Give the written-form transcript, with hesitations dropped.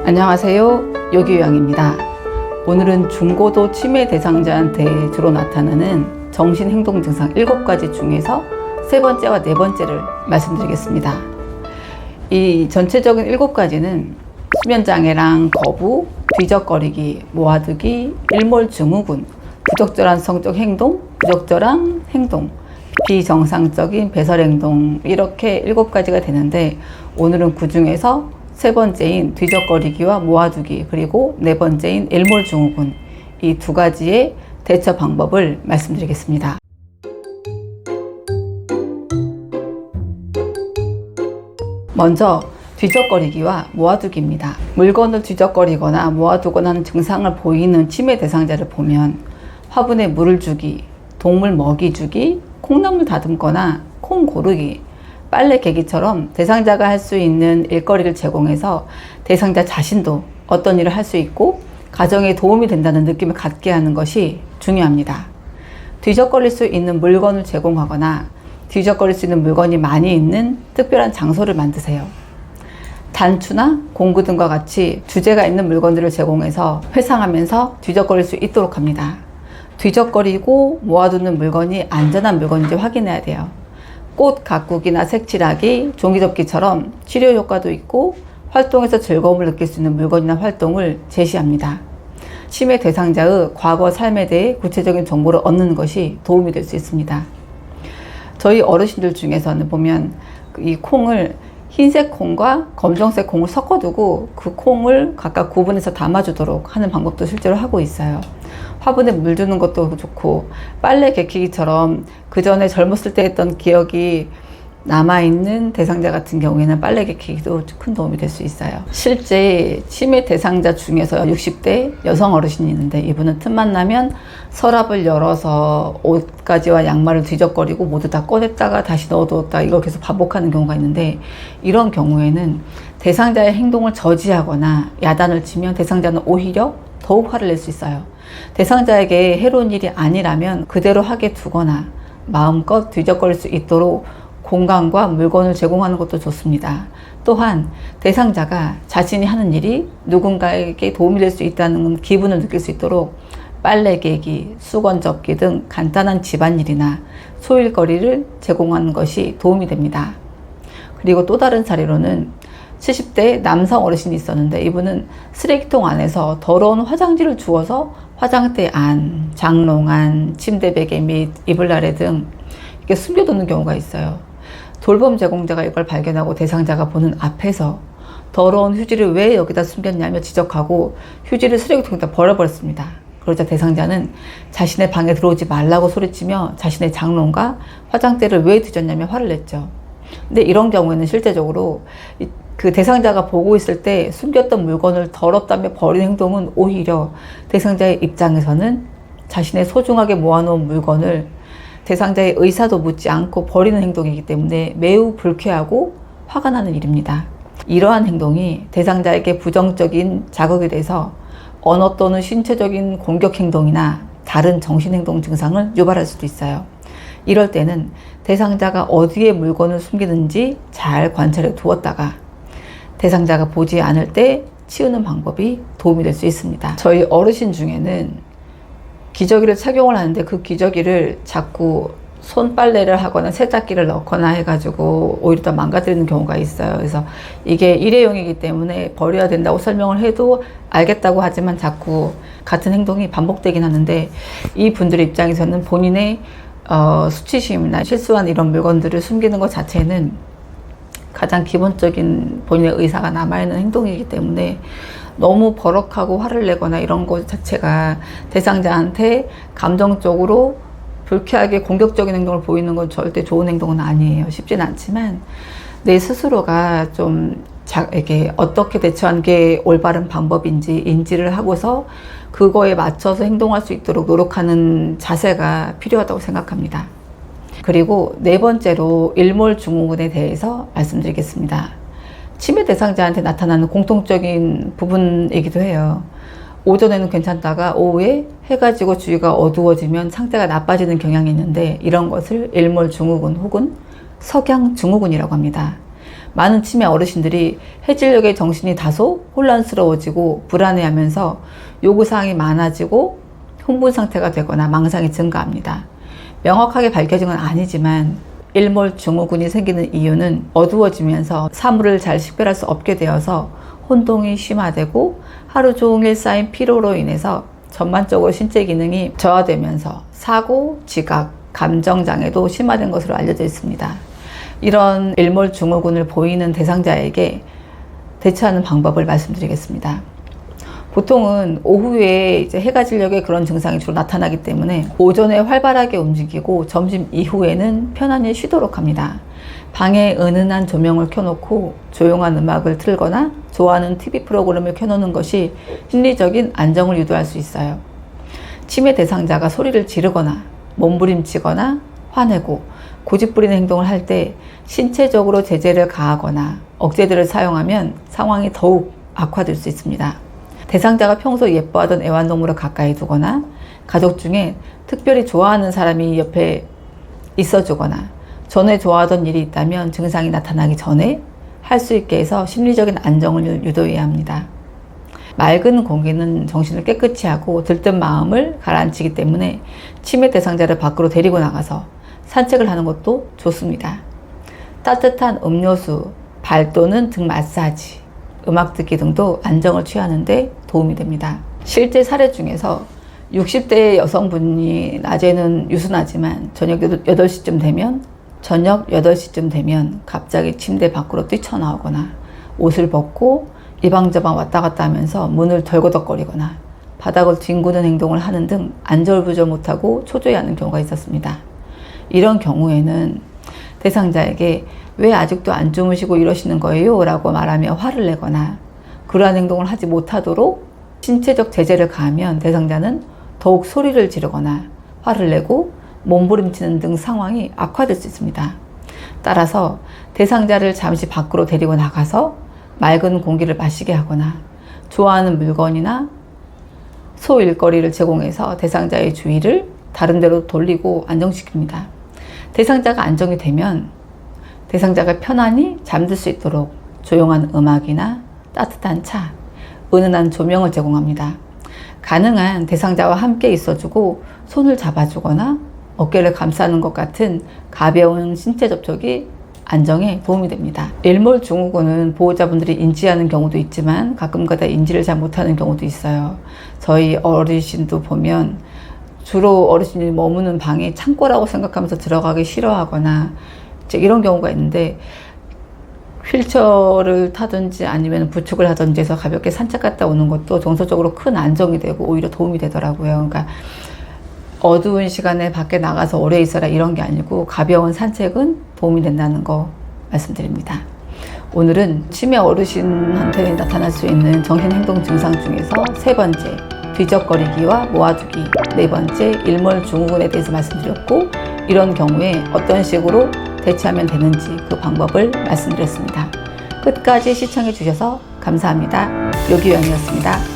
안녕하세요, 요기요양입니다. 오늘은 중고도 치매 대상자한테 주로 나타나는 정신행동 증상 7가지 중에서 세 번째와 네 번째를 말씀드리겠습니다. 이 전체적인 7가지는 수면장애랑 거부, 뒤적거리기, 모아두기, 일몰증후군, 부적절한 성적 행동, 부적절한 행동, 비정상적인 배설행동, 이렇게 7가지가 되는데, 오늘은 그 중에서 세 번째인 뒤적거리기와 모아두기, 그리고 네 번째인 일몰증후군, 이 두 가지의 대처 방법을 말씀드리겠습니다. 먼저 뒤적거리기와 모아두기입니다. 물건을 뒤적거리거나 모아두거나 하는 증상을 보이는 치매 대상자를 보면 화분에 물을 주기, 동물 먹이 주기, 콩나물 다듬거나 콩 고르기, 빨래 개기처럼 대상자가 할 수 있는 일거리를 제공해서 대상자 자신도 어떤 일을 할 수 있고 가정에 도움이 된다는 느낌을 갖게 하는 것이 중요합니다. 뒤적거릴 수 있는 물건을 제공하거나 뒤적거릴 수 있는 물건이 많이 있는 특별한 장소를 만드세요. 단추나 공구 등과 같이 주제가 있는 물건들을 제공해서 회상하면서 뒤적거릴 수 있도록 합니다. 뒤적거리고 모아두는 물건이 안전한 물건인지 확인해야 돼요. 꽃 가꾸기나 색칠하기, 종이접기처럼 치료 효과도 있고 활동에서 즐거움을 느낄 수 있는 물건이나 활동을 제시합니다. 치매 대상자의 과거 삶에 대해 구체적인 정보를 얻는 것이 도움이 될 수 있습니다. 저희 어르신들 중에서는 보면 이 콩을 흰색 콩과 검정색 콩을 섞어두고 그 콩을 각각 구분해서 담아주도록 하는 방법도 실제로 하고 있어요. 화분에 물 주는 것도 좋고, 빨래 개키기처럼 그 전에 젊었을 때 했던 기억이 남아있는 대상자 같은 경우에는 빨래 개키기도 큰 도움이 될 수 있어요. 실제 치매 대상자 중에서 60대 여성 어르신이 있는데, 이분은 틈만 나면 서랍을 열어서 옷가지와 양말을 뒤적거리고 모두 다 꺼냈다가 다시 넣어두었다, 이걸 계속 반복하는 경우가 있는데, 이런 경우에는 대상자의 행동을 저지하거나 야단을 치면 대상자는 오히려 더욱 화를 낼 수 있어요. 대상자에게 해로운 일이 아니라면 그대로 하게 두거나 마음껏 뒤적거릴 수 있도록 공간과 물건을 제공하는 것도 좋습니다. 또한 대상자가 자신이 하는 일이 누군가에게 도움이 될 수 있다는 기분을 느낄 수 있도록 빨래 개기, 수건 접기 등 간단한 집안일이나 소일거리를 제공하는 것이 도움이 됩니다. 그리고 또 다른 사례로는 70대 남성 어르신이 있었는데, 이분은 쓰레기통 안에서 더러운 화장지를 주워서 화장대 안, 장롱 안, 침대 베개 및 이불 아래 등 이렇게 숨겨두는 경우가 있어요. 돌봄 제공자가 이걸 발견하고 대상자가 보는 앞에서 더러운 휴지를 왜 여기다 숨겼냐며 지적하고 휴지를 쓰레기통에다 버려버렸습니다. 그러자 대상자는 자신의 방에 들어오지 말라고 소리치며 자신의 장롱과 화장대를 왜 뒤졌냐며 화를 냈죠. 근데 이런 경우에는 실제적으로 그 대상자가 보고 있을 때 숨겼던 물건을 더럽다며 버리는 행동은 오히려 대상자의 입장에서는 자신의 소중하게 모아놓은 물건을 대상자의 의사도 묻지 않고 버리는 행동이기 때문에 매우 불쾌하고 화가 나는 일입니다. 이러한 행동이 대상자에게 부정적인 자극이 돼서 언어 또는 신체적인 공격 행동이나 다른 정신행동 증상을 유발할 수도 있어요. 이럴 때는 대상자가 어디에 물건을 숨기는지 잘 관찰해 두었다가 대상자가 보지 않을 때 치우는 방법이 도움이 될 수 있습니다. 저희 어르신 중에는 기저귀를 착용을 하는데 그 기저귀를 자꾸 손빨래를 하거나 세탁기를 넣거나 해가지고 오히려 더 망가뜨리는 경우가 있어요. 그래서 이게 일회용이기 때문에 버려야 된다고 설명을 해도 알겠다고 하지만 자꾸 같은 행동이 반복되긴 하는데, 이 분들의 입장에서는 본인의 수치심이나 실수한 이런 물건들을 숨기는 것 자체는 가장 기본적인 본인의 의사가 남아있는 행동이기 때문에 너무 버럭하고 화를 내거나 이런 것 자체가 대상자한테 감정적으로 불쾌하게 공격적인 행동을 보이는 건 절대 좋은 행동은 아니에요. 쉽진 않지만 내 스스로가 좀 이렇게 어떻게 대처하는 게 올바른 방법인지 인지를 하고서 그거에 맞춰서 행동할 수 있도록 노력하는 자세가 필요하다고 생각합니다. 그리고 네 번째로 일몰증후군에 대해서 말씀드리겠습니다. 치매 대상자한테 나타나는 공통적인 부분이기도 해요. 오전에는 괜찮다가 오후에 해가 지고 주위가 어두워지면 상태가 나빠지는 경향이 있는데, 이런 것을 일몰증후군 혹은 석양증후군이라고 합니다. 많은 치매 어르신들이 해질녘에 정신이 다소 혼란스러워지고 불안해하면서 요구사항이 많아지고 흥분 상태가 되거나 망상이 증가합니다. 명확하게 밝혀진 건 아니지만 일몰증후군이 생기는 이유는 어두워지면서 사물을 잘 식별할 수 없게 되어서 혼동이 심화되고 하루 종일 쌓인 피로로 인해서 전반적으로 신체 기능이 저하되면서 사고, 지각, 감정장애도 심화된 것으로 알려져 있습니다. 이런 일몰증후군을 보이는 대상자에게 대처하는 방법을 말씀드리겠습니다. 보통은 오후에 이제 해가 지려게 그런 증상이 주로 나타나기 때문에 오전에 활발하게 움직이고 점심 이후에는 편안히 쉬도록 합니다. 방에 은은한 조명을 켜놓고 조용한 음악을 틀거나 좋아하는 TV 프로그램을 켜놓는 것이 심리적인 안정을 유도할 수 있어요. 치매 대상자가 소리를 지르거나 몸부림치거나 화내고 고집부리는 행동을 할 때 신체적으로 제재를 가하거나 억제들을 사용하면 상황이 더욱 악화될 수 있습니다. 대상자가 평소 예뻐하던 애완동물을 가까이 두거나 가족 중에 특별히 좋아하는 사람이 옆에 있어주거나 전에 좋아하던 일이 있다면 증상이 나타나기 전에 할 수 있게 해서 심리적인 안정을 유도해야 합니다. 맑은 공기는 정신을 깨끗이 하고 들뜬 마음을 가라앉히기 때문에 치매 대상자를 밖으로 데리고 나가서 산책을 하는 것도 좋습니다. 따뜻한 음료수, 발 또는 등 마사지, 음악 듣기 등도 안정을 취하는 데 도움이 됩니다. 실제 사례 중에서 60대의 여성분이 낮에는 유순하지만 저녁 8시쯤 되면 갑자기 침대 밖으로 뛰쳐나오거나 옷을 벗고 이방저방 왔다 갔다 하면서 문을 덜거덕거리거나 바닥을 뒹구는 행동을 하는 등 안절부절 못하고 초조해하는 경우가 있었습니다. 이런 경우에는 대상자에게 왜 아직도 안 주무시고 이러시는 거예요? 라고 말하며 화를 내거나 그러한 행동을 하지 못하도록 신체적 제재를 가하면 대상자는 더욱 소리를 지르거나 화를 내고 몸부림치는 등 상황이 악화될 수 있습니다. 따라서 대상자를 잠시 밖으로 데리고 나가서 맑은 공기를 마시게 하거나 좋아하는 물건이나 소일거리를 제공해서 대상자의 주의를 다른 데로 돌리고 안정시킵니다. 대상자가 안정이 되면 대상자가 편안히 잠들 수 있도록 조용한 음악이나 따뜻한 차, 은은한 조명을 제공합니다. 가능한 대상자와 함께 있어주고 손을 잡아주거나 어깨를 감싸는 것 같은 가벼운 신체 접촉이 안정에 도움이 됩니다. 일몰증후군은 보호자분들이 인지하는 경우도 있지만 가끔가다 인지를 잘 못하는 경우도 있어요. 저희 어르신도 보면 주로 어르신이 머무는 방이 창고라고 생각하면서 들어가기 싫어하거나 이런 경우가 있는데 휠체어를 타든지 아니면 부축을 하든지 해서 가볍게 산책 갔다 오는 것도 정서적으로 큰 안정이 되고 오히려 도움이 되더라고요. 그러니까 어두운 시간에 밖에 나가서 오래 있어라 이런 게 아니고 가벼운 산책은 도움이 된다는 거 말씀드립니다. 오늘은 치매 어르신한테 나타날 수 있는 정신행동 증상 중에서 3번째 뒤적거리기와 모아두기, 4번째 일몰증후군에 대해서 말씀드렸고 이런 경우에 어떤 식으로 대처하면 되는지 그 방법을 말씀드렸습니다. 끝까지 시청해 주셔서 감사합니다. 요기요양이었습니다.